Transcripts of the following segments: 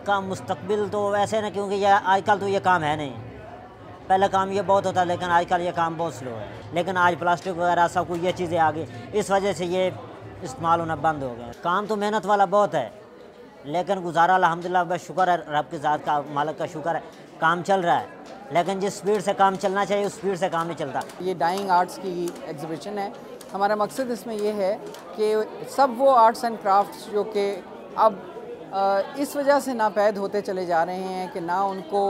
का मुस्तकबिल तो वैसे ना, क्योंकि ये आजकल तो ये काम है नहीं। पहले काम ये बहुत होता, लेकिन आजकल ये काम बहुत स्लो है। लेकिन आज प्लास्टिक वगैरह सब कुछ ये चीज़ें आ गई, इस वजह से ये इस्तेमाल होना बंद हो गया। काम तो मेहनत वाला बहुत है, लेकिन गुजारा अल्हम्दुलिल्लाह बस शुक्र है रब के ज़ात का, मालिक का शुक्र है, काम चल रहा है। लेकिन जिस स्पीड से काम चलना चाहिए उस स्पीड से काम नहीं चलता। ये डाइंग आर्ट्स की एग्ज़िबिशन है। हमारा मकसद इसमें ये है कि सब वो आर्ट्स एंड क्राफ्ट्स जो कि अब इस वजह से नापैद होते चले जा रहे हैं कि ना उनको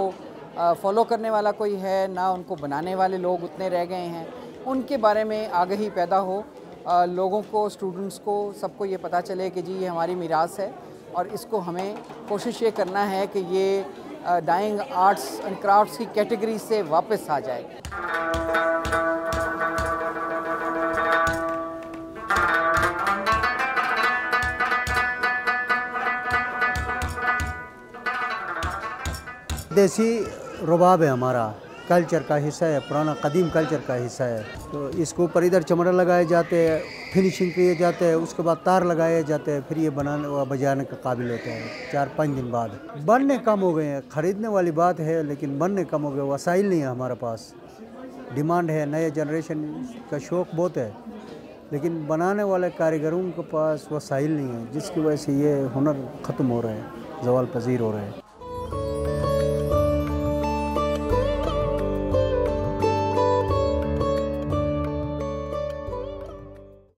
फॉलो करने वाला कोई है, ना उनको बनाने वाले लोग उतने रह गए हैं, उनके बारे में आगाही पैदा हो, लोगों को, स्टूडेंट्स को, सबको ये पता चले कि जी ये हमारी मीरास है और इसको हमें कोशिश ये करना है कि ये डाइंग आर्ट्स एंड क्राफ्ट्स की कैटेगरी से वापस आ जाए। देसी रुबाब है, हमारा कल्चर का हिस्सा है, पुराना कदीम कल्चर का हिस्सा है। तो इसके ऊपर इधर चमड़ा लगाए जाते हैं, फिनिशिंग किए जाते हैं, उसके बाद तार लगाए जाते हैं, फिर ये बनाने व बजाने के काबिल होता है 4-5 दिन बाद। बनने कम हो गए हैं, ख़रीदने वाली बात है, लेकिन बनने कम हो गए, वसाइल नहीं है हमारे पास। डिमांड है, नए जनरेशन का शौक़ बहुत है, लेकिन बनाने वाले कारीगरों के पास वसाइल नहीं है, जिसकी वजह से ये हुनर ख़त्म हो रहा है, ज़वाल पज़ीर हो रहा है।